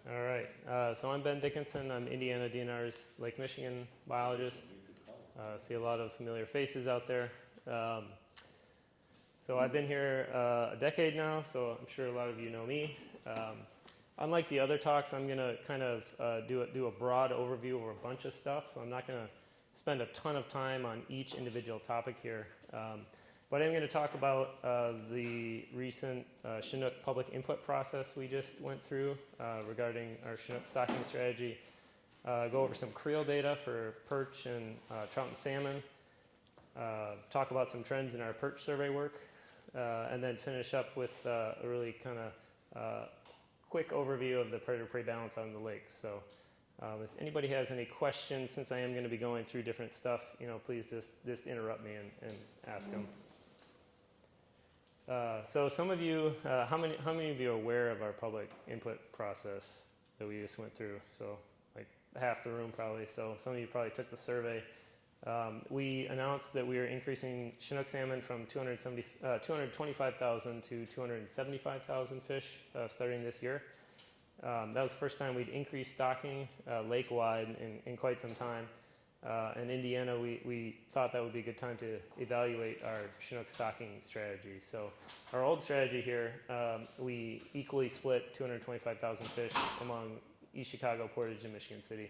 All right. So I'm Ben Dickinson. I'm Indiana DNR's Lake Michigan biologist. See a lot of familiar faces out there. So I've been here a decade now, so I'm sure a lot of you know me. Unlike the other talks, I'm going to kind of do a broad overview of a bunch of stuff, so I'm not going to spend a ton of time on each individual topic here. But I'm going to talk about the recent Chinook public input process we just went through regarding our Chinook stocking strategy, go over some creel data for perch and trout and salmon, talk about some trends in our perch survey work, and then finish up with a really kind of quick overview of the predator-prey balance on the lake. So if anybody has any questions, since I am going to be going through different stuff, please just interrupt me and ask them. So some of you, how many of you are aware of our public input process that we just went through? So like half the room probably. So some of you probably took the survey. We announced that we are increasing Chinook salmon from 225,000 to 275,000 fish starting this year. That was the first time we'd increased stocking lake-wide in quite some time. In Indiana, we thought that would be a good time to evaluate our Chinook stocking strategy. So our old strategy here, we equally split 225,000 fish among East Chicago, Portage, and Michigan City.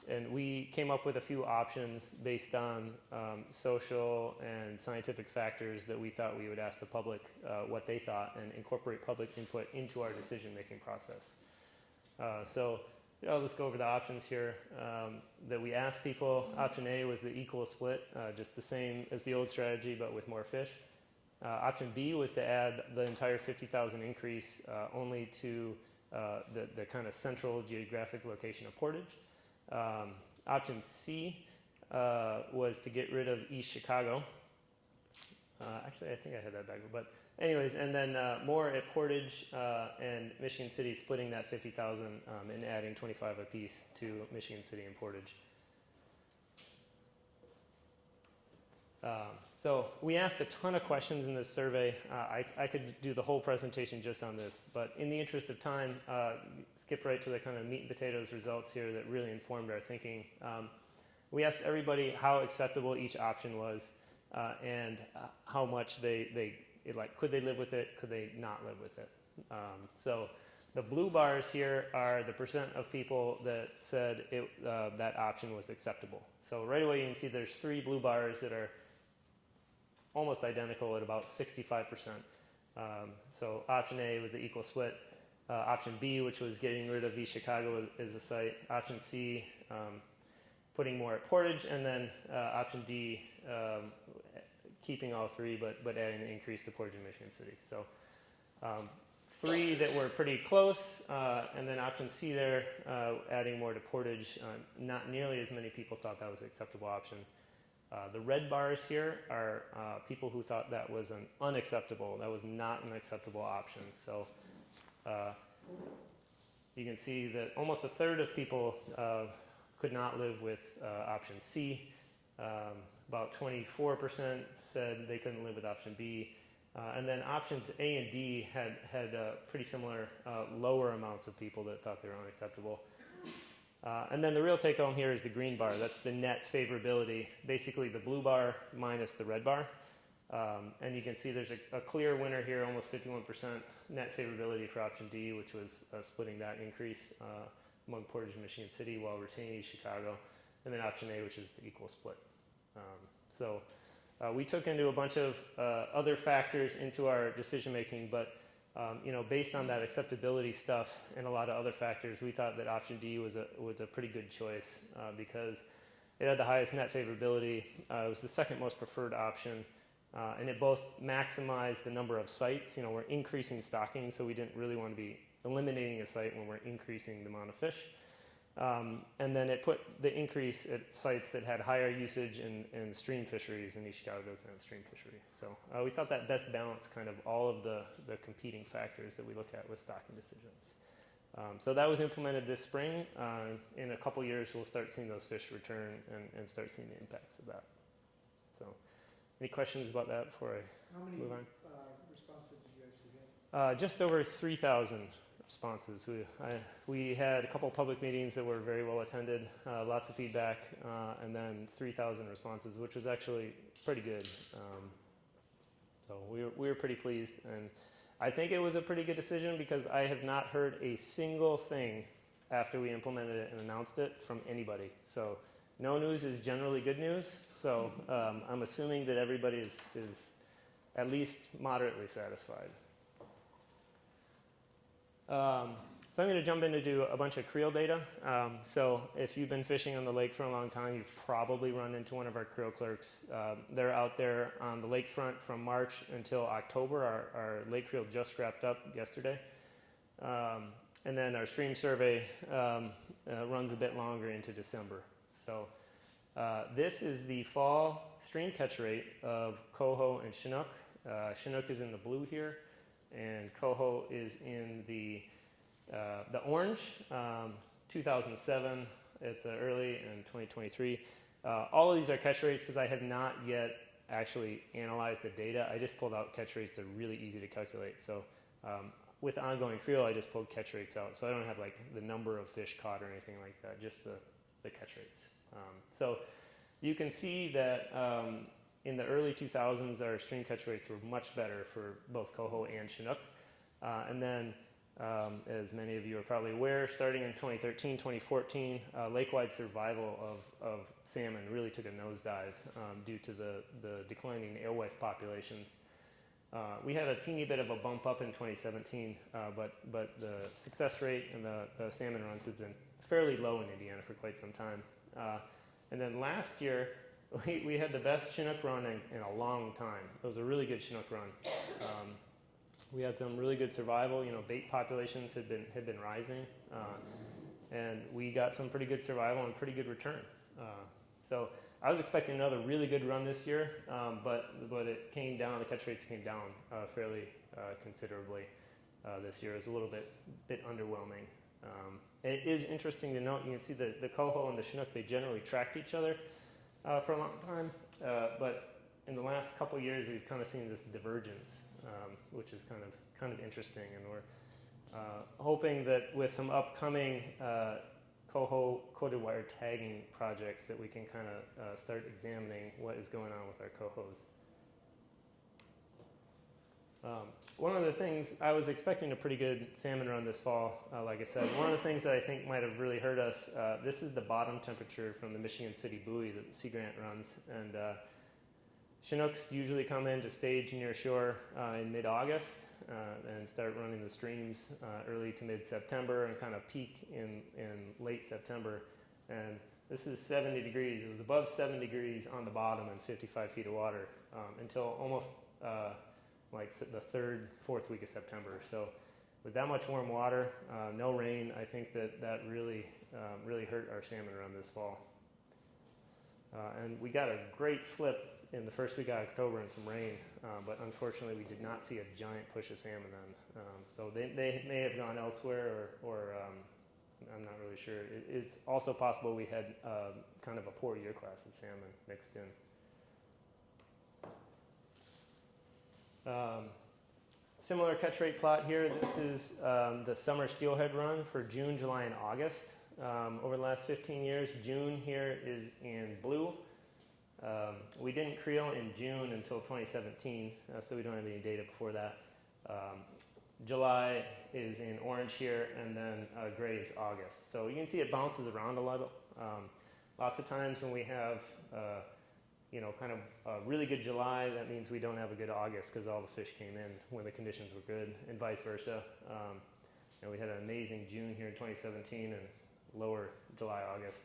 And we came up with a few options based on social and scientific factors that we thought we would ask the public what they thought and incorporate public input into our decision-making process. Let's go over the options here that we asked people. Option A was the equal split, just the same as the old strategy, but with more fish. Option B was to add the entire 50,000 increase only to the kind of central geographic location of Portage. Option C was to get rid of East Chicago. Actually, I think I had that backward, but anyways, and then more at Portage and Michigan City, splitting that 50,000 and adding 25 apiece to Michigan City and Portage. So we asked a ton of questions in this survey. I could do the whole presentation just on this, but in the interest of time, skip right to the kind of meat and potatoes results here that really informed our thinking. We asked everybody how acceptable each option was and how much could they live with it, could they not live with it. So the blue bars here are the percent of people that said that option was acceptable. So right away you can see there's 3 blue bars that are almost identical at about 65%. So option A with the equal split, option B, which was getting rid of East Chicago as a site, option C, putting more at Portage, and then option D, keeping all 3 but adding an increase to Portage and Michigan City. So 3 that were pretty close, and then option C there, adding more to Portage. Not nearly as many people thought that was an acceptable option. The red bars here are people who thought that was that was not an acceptable option. So you can see that almost a third of people could not live with option C. About 24% said they couldn't live with option B. And then options A and D had pretty similar lower amounts of people that thought they were unacceptable. And then the real take home here is the green bar. That's the net favorability, basically the blue bar minus the red bar. And you can see there's a clear winner here, almost 51% net favorability for option D, which was splitting that increase among Portage and Michigan City while retaining East Chicago. And then option A, which is the equal split. We took into a bunch of other factors into our decision making, but based on that acceptability stuff and a lot of other factors, we thought that option D was a pretty good choice because it had the highest net favorability. It was the second most preferred option, and it both maximized the number of sites. We're increasing stocking, so we didn't really want to be eliminating a site when we're increasing the amount of fish. And then it put the increase at sites that had higher usage in stream fisheries, and East Chicago doesn't have stream fishery. So we thought that best balanced kind of all of the competing factors that we look at with stocking decisions. So that was implemented this spring. In a couple years, we'll start seeing those fish return and start seeing the impacts of that. So any questions about that before I move on? How many responses did you actually get? Just over 3,000 responses. We had a couple public meetings that were very well attended, lots of feedback, and then 3,000 responses, which was actually pretty good. So we were pretty pleased, and I think it was a pretty good decision because I have not heard a single thing after we implemented it and announced it from anybody. So no news is generally good news. So I'm assuming that everybody is at least moderately satisfied. So I'm going to jump in to do a bunch of creel data. So if you've been fishing on the lake for a long time, you've probably run into one of our creel clerks. They're out there on the lakefront from March until October. Our lake creel just wrapped up yesterday. And then our stream survey runs a bit longer into December. So this is the fall stream catch rate of coho and chinook. Chinook is in the blue here, and coho is in the orange. 2007 at the early and 2023. All of these are catch rates because I have not yet actually analyzed the data. I just pulled out catch rates that are really easy to calculate. So with ongoing creel, I just pulled catch rates out. So I don't have like the number of fish caught or anything like that, just the catch rates. So you can see that in the early 2000s, our stream catch rates were much better for both coho and chinook. And then, as many of you are probably aware, starting in 2013, 2014, lake-wide survival of salmon really took a nosedive due to the declining alewife populations. We had a teeny bit of a bump up in 2017, but the success rate and the salmon runs have been fairly low in Indiana for quite some time. And then last year, we had the best chinook run in a long time. It was a really good chinook run. We had some really good survival. You know, bait populations had been rising, and we got some pretty good survival and pretty good return. So I was expecting another really good run this year, but it came down. The catch rates came down fairly considerably this year. It was a little bit underwhelming. It is interesting to note. You can see the coho and the chinook, they generally tracked each other for a long time, but in the last couple of years, we've kind of seen this divergence, which is kind of interesting, and we're hoping that with some upcoming coho coated wire tagging projects that we can kind of start examining what is going on with our cohos. One of the things, I was expecting a pretty good salmon run this fall, like I said. One of the things that I think might have really hurt us, this is the bottom temperature from the Michigan City buoy that Sea Grant runs, and Chinooks usually come in to stage near shore in mid-August and start running the streams early to mid-September and kind of peak in late September. And this is 70 degrees. It was above 7 degrees on the bottom and 55 feet of water until almost like the third, fourth week of September. So with that much warm water, no rain, I think that really hurt our salmon run this fall. And we got a great flip in the first week of October and some rain, but unfortunately we did not see a giant push of salmon then. So they may have gone elsewhere, or I'm not really sure. It's also possible we had kind of a poor year class of salmon mixed in. Similar catch rate plot here. This is the summer steelhead run for June, July, and August. Over the last 15 years, June here is in blue. We didn't creel in June until 2017, so we don't have any data before that. July is in orange here, and then gray is August. So you can see it bounces around a lot. Lots of times when we have kind of a really good July, that means we don't have a good August because all the fish came in when the conditions were good, and vice versa. We had an amazing June here in 2017 and lower July, August.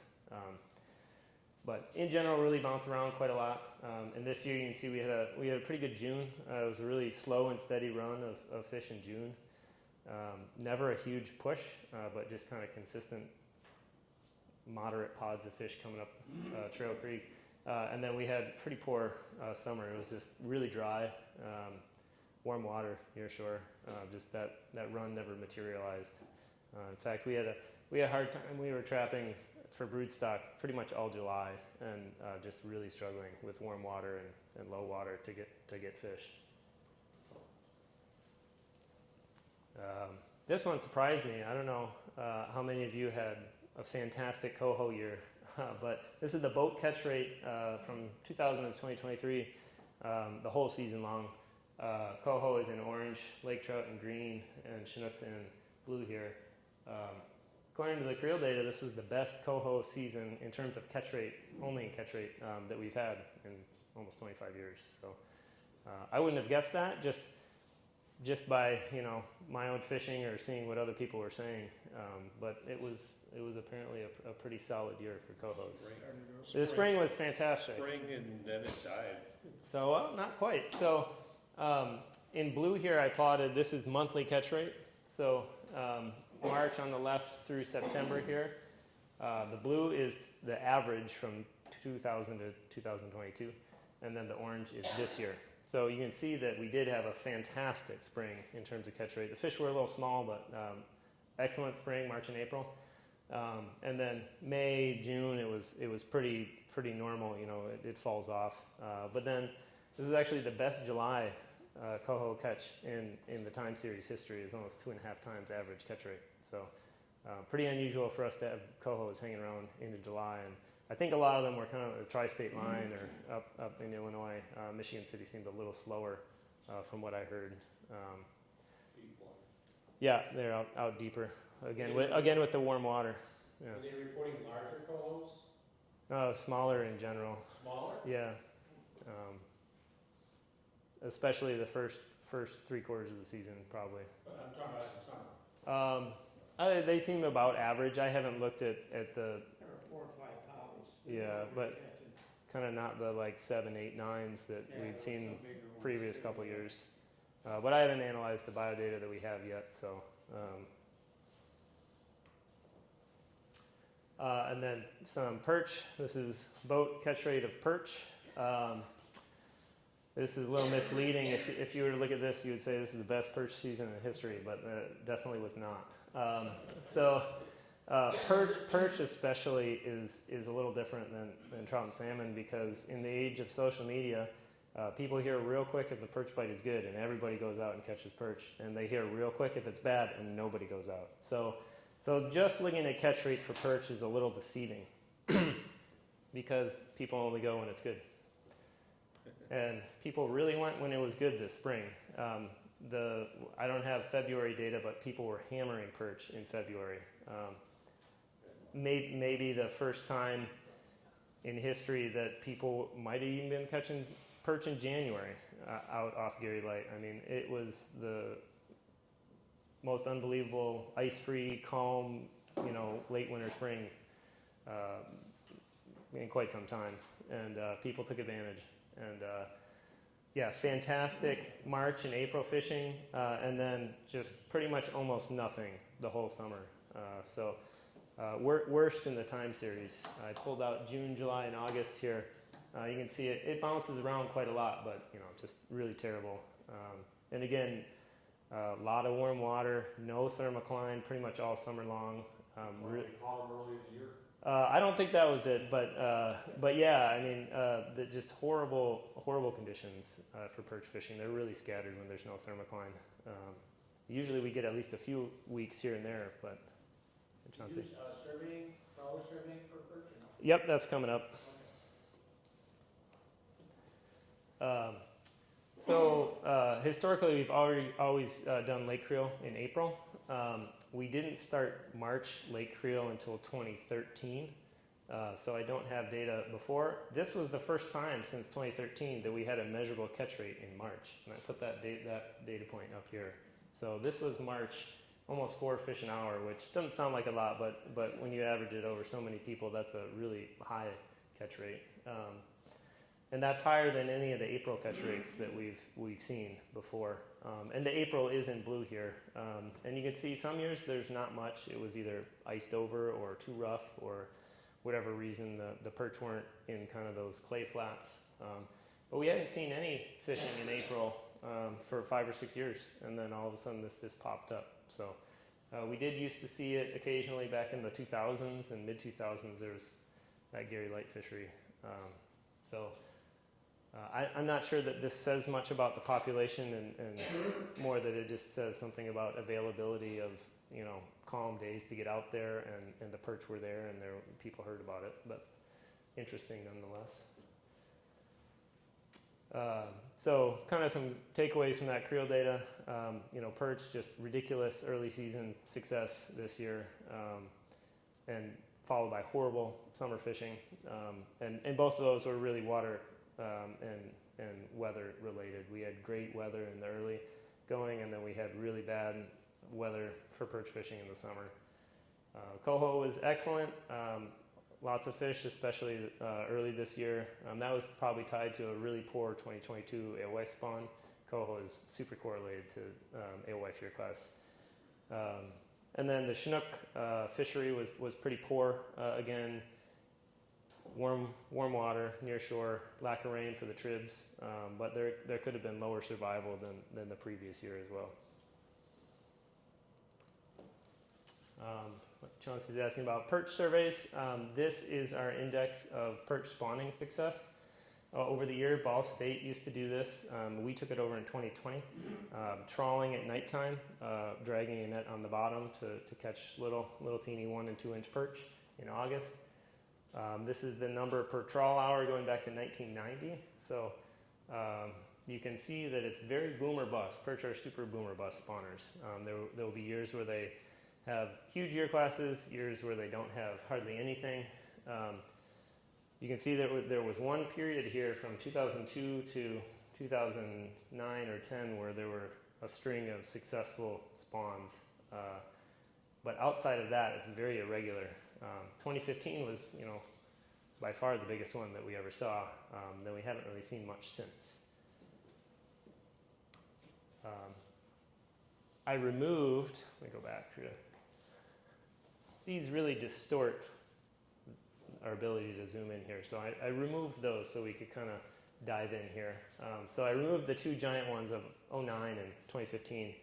But in general, really bounce around quite a lot. And this year, you can see we had a pretty good June. It was a really slow and steady run of fish in June. Never a huge push, but just kind of consistent, moderate pods of fish coming up Trail Creek. And then we had pretty poor summer. It was just really dry, warm water near shore. Just that run never materialized. In fact, we had a hard time. We were trapping for broodstock pretty much all July, and just really struggling with warm water and low water to get fish. This one surprised me. I don't know how many of you had a fantastic coho year, but this is the boat catch rate from 2000 to 2023, the whole season long. Coho is in orange, lake trout in green, and Chinook's in blue here. According to the creel data, this was the best coho season in terms of catch rate, only in catch rate, that we've had in almost 25 years. So I wouldn't have guessed that just by my own fishing or seeing what other people were saying, but it was apparently a pretty solid year for cohos. The spring was fantastic. Spring and then it died. So well, not quite. So in blue here I plotted, this is monthly catch rate. So March on the left through September here. The blue is the average from 2000 to 2022, and then the orange is this year. So you can see that we did have a fantastic spring in terms of catch rate. The fish were a little small, but excellent spring, March and April. And then May, June, it was pretty normal. It falls off. But then this is actually the best July coho catch in the time series history. Is almost 2.5 times average catch rate. So pretty unusual for us to have cohos hanging around into July. And I think a lot of them were kind of a tri-state line or up in Illinois. Michigan City seemed a little slower from what I heard. Yeah, they're out deeper. Again with the warm water. Yeah. Are they reporting larger cohos? No, smaller in general. Smaller? Yeah. Especially the first 3 quarters of the season, probably. But I'm talking about the summer. They seem about average. I haven't looked at the. There are 4 or 5 pounds. Yeah, but kind of not the like 7, 8, 9s that we'd seen previous couple years. But I haven't analyzed the biodata that we have yet. So. And then some perch. This is boat catch rate of perch. This is a little misleading. If you were to look at this, you would say this is the best perch season in history, but it definitely was not. Perch especially is a little different than trout and salmon, because in the age of social media, people hear real quick if the perch bite is good and everybody goes out and catches perch, and they hear real quick if it's bad and nobody goes out. So just looking at catch rate for perch is a little deceiving because people only go when it's good. And people really went when it was good this spring. I don't have February data, but people were hammering perch in February. Maybe the first time in history that people might have even been catching perch in January out off Gary Light. I mean, it was the most unbelievable ice-free, calm, late winter spring in quite some time, and people took advantage. And fantastic March and April fishing, and then just pretty much almost nothing the whole summer. Worst in the time series. I pulled out June, July, and August here. You can see it bounces around quite a lot, but just really terrible. And again, a lot of warm water, no thermocline, pretty much all summer long. They call them early in the year? I don't think that was it, but yeah, I mean, just horrible conditions for perch fishing. They're really scattered when there's no thermocline. Usually we get at least a few weeks here and there, but. Do you use trawler surveying for perch or no? Yep, that's coming up. Historically, we've always done lake creel in April. We didn't start March lake creel until 2013, so I don't have data before. This was the first time since 2013 that we had a measurable catch rate in March, and I put that data point up here. So this was March, almost 4 fish an hour, which doesn't sound like a lot, but when you average it over so many people, that's a really high catch rate. And that's higher than any of the April catch rates that we've seen before. And the April is in blue here. And you can see some years there's not much. It was either iced over or too rough, or whatever reason the perch weren't in kind of those clay flats. But we hadn't seen any fishing in April for 5 or 6 years. And then all of a sudden this just popped up. So we did used to see it occasionally back in the 2000s and mid-2000s. There was that Gary Light fishery. I'm not sure that this says much about the population, and more that it just says something about availability of, calm days to get out there, and the perch were there, and people heard about it, but interesting nonetheless. So kind of some takeaways from that creel data. Perch, just ridiculous early season success this year, and followed by horrible summer fishing. And both of those were really water and weather related. We had great weather in the early going, and then we had really bad weather for perch fishing in the summer. Coho was excellent. Lots of fish, especially early this year. That was probably tied to a really poor 2022 alewife spawn. Coho is super correlated to alewife year class. And then the Chinook fishery was pretty poor. Again, warm water, near shore, lack of rain for the tribs, but there could have been lower survival than the previous year as well. Chauncey's asking about perch surveys. This is our index of perch spawning success. Over the year, Ball State used to do this. We took it over in 2020, trawling at nighttime, dragging a net on the bottom to catch little teeny 1 and 2 inch perch in August. This is the number per trawl hour going back to 1990. So you can see that it's very boomer bust. Perch are super boomer bust spawners. There will be years where they have huge year classes, years where they don't have hardly anything. You can see that there was one period here from 2002 to 2009 or 10 where there were a string of successful spawns. But outside of that, it's very irregular. 2015 was, by far the biggest one that we ever saw. Then we haven't really seen much since. I removed, let me go back here. These really distort our ability to zoom in here. So I removed those so we could kind of dive in here. So I removed the two giant ones of 2009 and 2015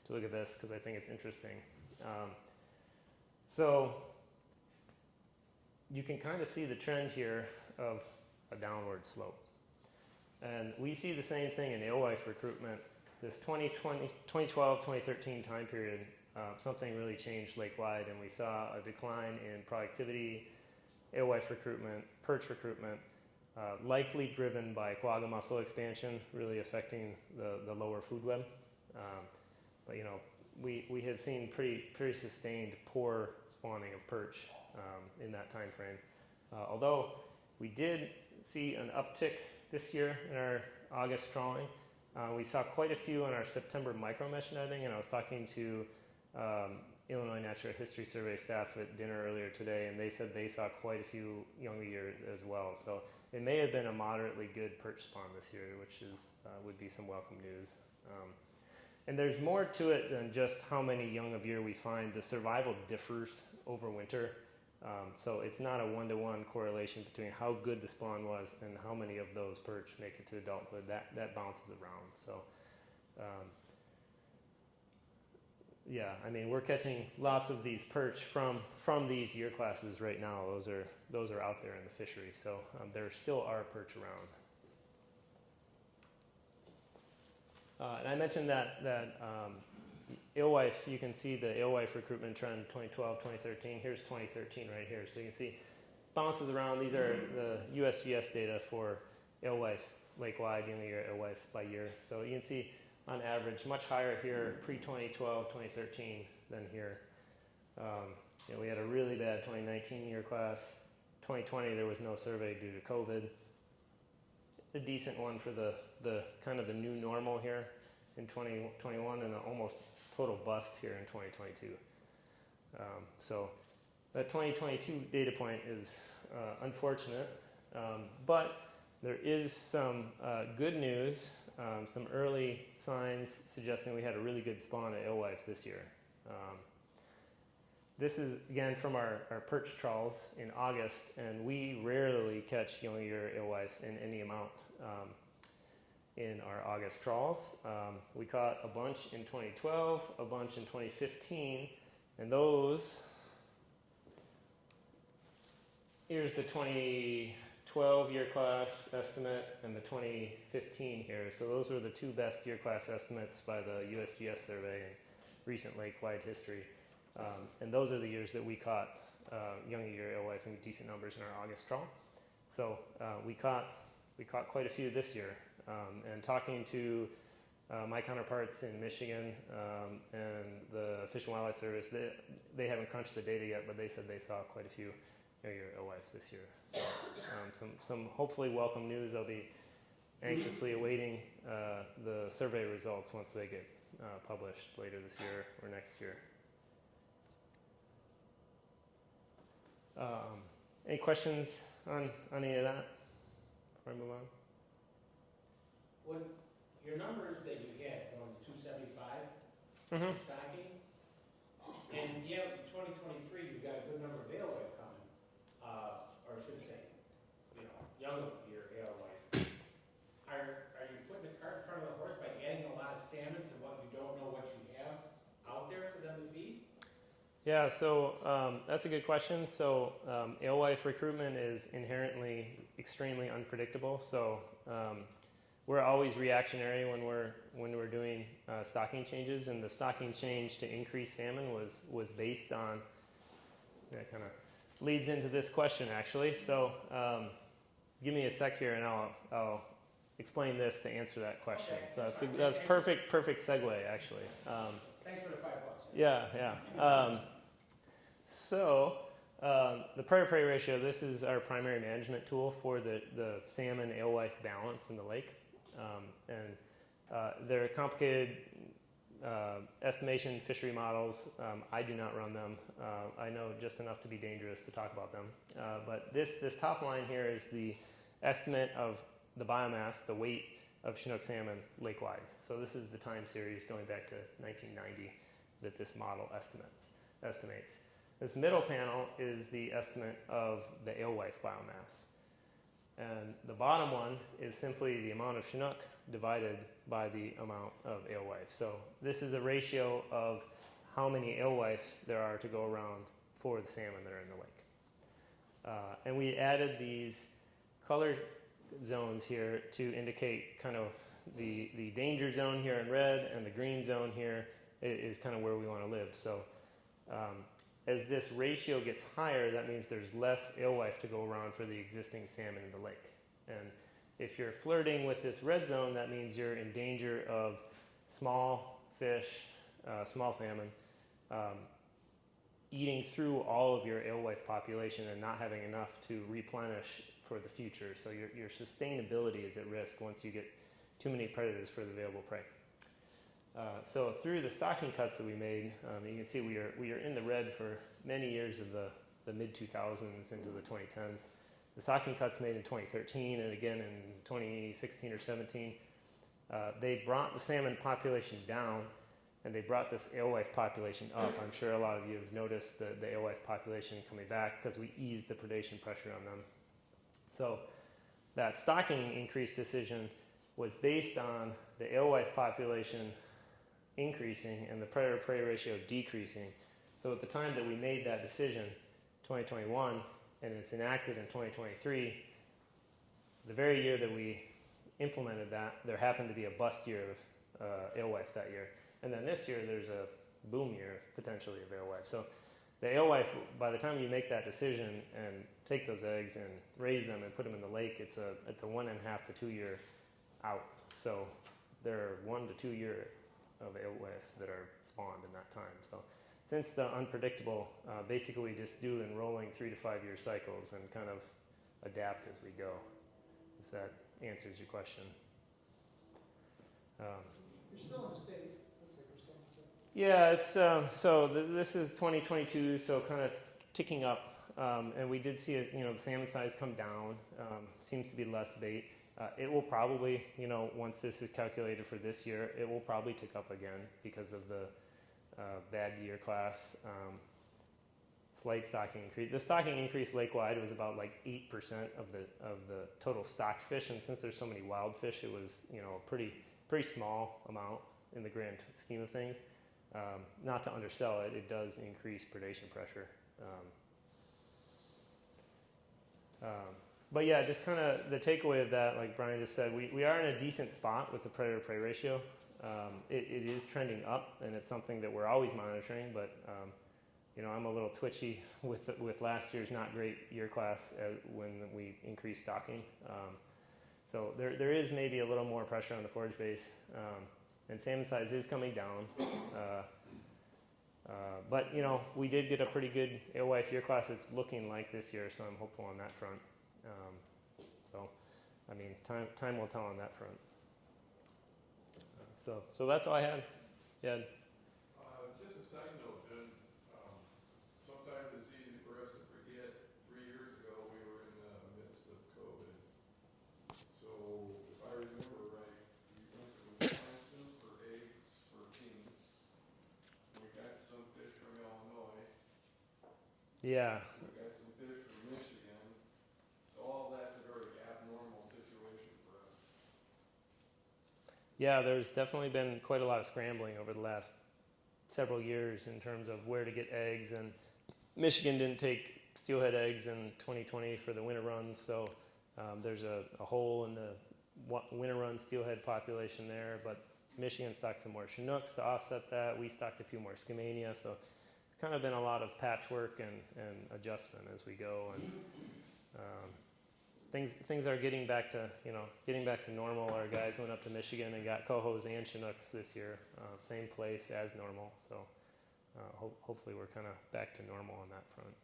to look at this because I think it's interesting. So you can kind of see the trend here of a downward slope. And we see the same thing in alewife recruitment. This 2012, 2013 time period, something really changed lake-wide, and we saw a decline in productivity, alewife recruitment, perch recruitment, likely driven by quagga mussel expansion, really affecting the lower food web. But we have seen pretty sustained poor spawning of perch in that time frame. Although we did see an uptick this year in our August trawling. We saw quite a few in our September micromesh netting, and I was talking to Illinois Natural History Survey staff at dinner earlier today, and they said they saw quite a few younger years as well. So it may have been a moderately good perch spawn this year, which would be some welcome news. And there's more to it than just how many young of year we find. The survival differs over winter. So it's not a one-to-one correlation between how good the spawn was and how many of those perch make it to adulthood. That bounces around. So yeah, I mean, we're catching lots of these perch from these year classes right now. Those are out there in the fishery. So there still are perch around. And I mentioned that alewife, you can see the alewife recruitment trend 2012, 2013. Here's 2013 right here. So you can see bounces around. These are the USGS data for alewife, lake-wide, year alewife by year. So you can see on average much higher here pre-2012, 2013 than here. We had a really bad 2019 year class. 2020 there was no survey due to COVID. A decent one for the kind of the new normal here in 2021, and an almost total bust here in 2022. So that 2022 data point is unfortunate, but there is some good news, some early signs suggesting we had a really good spawn of alewife this year. This is, again, from our perch trawls in August, and we rarely catch young year alewife in any amount in our August trawls. We caught a bunch in 2012, a bunch in 2015, and those, here's the 2012 12 year class estimate and the 2015 here. So those were the two best year class estimates by the USGS survey and recent lake-wide history. And those are the years that we caught young year alewife in decent numbers in our August trawl. So we caught quite a few this year. And talking to my counterparts in Michigan and the Fish and Wildlife Service, they haven't crunched the data yet, but they said they saw quite a few young-year alewives this year. So some hopefully welcome news. I'll be anxiously awaiting the survey results once they get published later this year or next year. Any questions on any of that before I move on? When your numbers that you get going to 275 Mm-hmm. stocking, and yeah, in 2023 you've got a good number of alewife coming, or I should say, young year alewife. Are you putting the cart in front of the horse by adding a lot of salmon to what you don't know what you have out there for them to feed? Yeah, so that's a good question. So alewife recruitment is inherently extremely unpredictable. So we're always reactionary when we're doing stocking changes, and the stocking change to increase salmon was based on, that kind of leads into this question actually. So give me a sec here, and I'll explain this to answer that question. Okay. So that's perfect segue actually. Thanks for the $5. Yeah. So the predator-prey ratio, this is our primary management tool for the salmon alewife balance in the lake. They're complicated estimation fishery models. I do not run them. I know just enough to be dangerous to talk about them. But this top line here is the estimate of the biomass, the weight of Chinook salmon lake-wide. So this is the time series going back to 1990 that this model estimates. This middle panel is the estimate of the alewife biomass. And the bottom one is simply the amount of Chinook divided by the amount of alewife. So this is a ratio of how many alewife there are to go around for the salmon that are in the lake. And we added these color zones here to indicate kind of the danger zone here in red, and the green zone here is kind of where we want to live. So as this ratio gets higher, that means there's less alewife to go around for the existing salmon in the lake. And if you're flirting with this red zone, that means you're in danger of small fish, small salmon, eating through all of your alewife population and not having enough to replenish for the future. So your sustainability is at risk once you get too many predators for the available prey. So through the stocking cuts that we made, you can see we are in the red for many years of the mid-2000s into the 2010s. The stocking cuts made in 2013 and again in 2016 or 17, they brought the salmon population down and they brought this alewife population up. I'm sure a lot of you have noticed the alewife population coming back because we eased the predation pressure on them. So that stocking increase decision was based on the alewife population increasing and the predator-prey ratio decreasing. So at the time that we made that decision, 2021, and it's enacted in 2023, the very year that we implemented that, there happened to be a bust year of alewife that year. And then this year, there's a boom year, potentially, of alewife. So the alewife, by the time you make that decision and take those eggs and raise them and put them in the lake, it's a 1.5 to 2 year out. So there are 1 to 2 year of alewife that are spawned in that time. So since the unpredictable, basically we just do in rolling 3 to 5 year cycles and kind of adapt as we go, if that answers your question. You're still in the safe. Looks like you're still in the safe. Yeah, it's this is 2022, so kind of ticking up, and we did see it. The salmon size come down. Seems to be less bait. It will probably, once this is calculated for this year, it will probably tick up again because of the bad year class. Slight stocking increase. The stocking increase lake-wide was about like 8% of the total stocked fish, and since there's so many wild fish, it was a pretty small amount in the grand scheme of things. Not to undersell it, it does increase predation pressure. But yeah, just kind of the takeaway of that, like Brian just said, we are in a decent spot with the predator-prey ratio. It is trending up, and it's something that we're always monitoring. But you know, I'm a little twitchy with last year's not great year class when we increased stocking. So there is maybe a little more pressure on the forage base, and salmon size is coming down. But you know, we did get a pretty good alewife year class. It's looking like this year, so I'm hopeful on that front. So, I mean, time will tell on that front. So that's all I had. Yeah. Just a side note, Ben. Sometimes it's easy for us to forget. 3 years ago, we were in the midst of COVID. So, if I remember right, we went to Wisconsin for eggs for kings. We got some fish from Illinois. Yeah. We got some fish from Michigan. So all that's a very abnormal situation for us. Yeah, there's definitely been quite a lot of scrambling over the last several years in terms of where to get eggs, and Michigan didn't take steelhead eggs in 2020 for the winter runs, so there's a hole in the winter run steelhead population there, but Michigan stocked some more Chinooks to offset that. We stocked a few more Skamania, so it's kind of been a lot of patchwork and adjustment as we go, and things are getting back to normal. Our guys went up to Michigan and got cohos and Chinooks this year, same place as normal. So hopefully we're kind of back to normal on that front.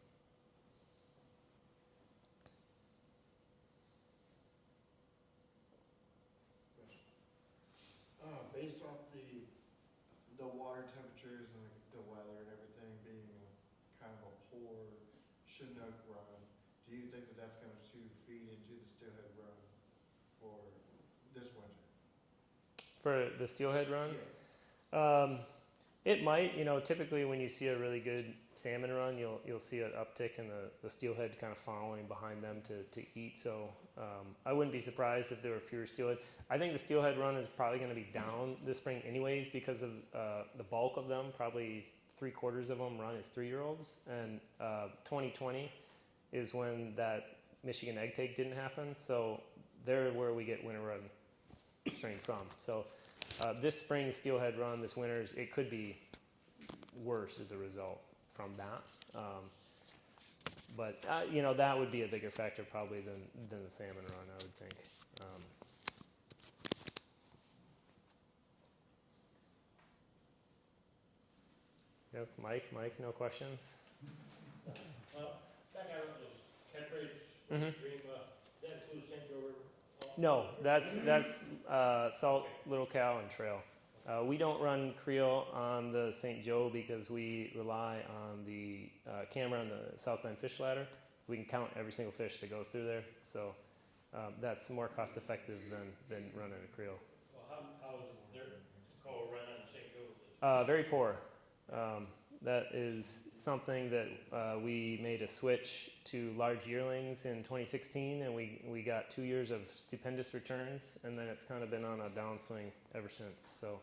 Based off the water temperatures and the weather and everything being kind of a poor Chinook run, do you think that that's going to feed into the steelhead run for this winter? For the steelhead run? Yeah. It might. You know, typically when you see a really good salmon run, you'll see an uptick in the steelhead kind of following behind them to eat. So I wouldn't be surprised if there were fewer steelhead. I think the steelhead run is probably going to be down this spring anyways because of the bulk of them. Probably 3/4 of them run as 3-year-olds, and 2020 is when that Michigan egg take didn't happen. So they're where we get winter run strain from. So this spring steelhead run, this winter's, it could be worse as a result from that. But you know, that would be a bigger factor probably than the salmon run, I would think. Yep, Mike, no questions? Well, back out of those catch rates, Mhm. stream, that includes St. Joe River? No, that's Salt, Little Cow, and Trail. We don't run creel on the St. Joe because we rely on the camera on the South Bend Fish Ladder. We can count every single fish that goes through there, so that's more cost effective than running a creel. Well, how is their coho run on St. Joe? Very poor. That is something that we made a switch to large yearlings in 2016, and we got 2 years of stupendous returns, and then it's kind of been on a downswing ever since. So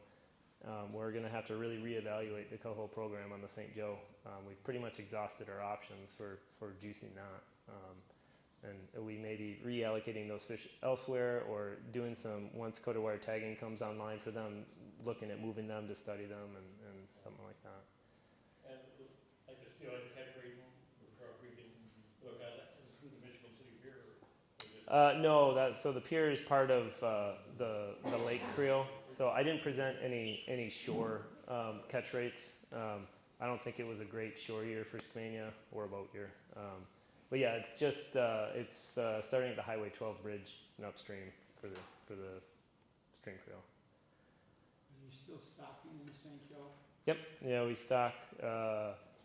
we're going to have to really reevaluate the coho program on the St. Joe. We've pretty much exhausted our options for juicing that, and we may be reallocating those fish elsewhere or doing some, once coated wire tagging comes online for them, looking at moving them to study them and something like that. And like the steelhead catch rate for Trout Creek and look at that include the Michigan City Pier? No, so the pier is part of the lake creel. So I didn't present any shore catch rates. I don't think it was a great shore year for Skamania or a boat year. But yeah, it's just starting at the Highway 12 bridge and upstream for the stream creel. Are you still stocking in the St. Joe? Yep. Yeah, we stock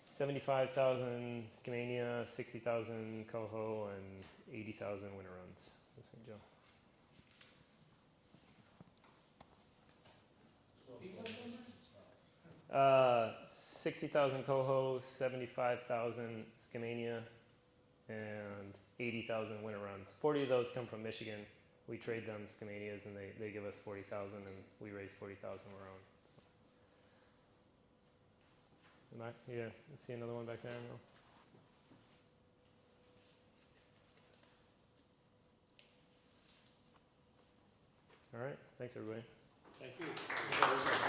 75,000 Skamania, 60,000 coho, and 80,000 winter runs in St. Joe. Detailed numbers? 60,000 coho, 75,000 Skamania, and 80,000 winter runs. 40 of those come from Michigan. We trade them Skamanias, and they give us 40,000, and we raise 40,000 of our own. So. Back, yeah, I see another one back there. No? All right, thanks everybody. Thank you.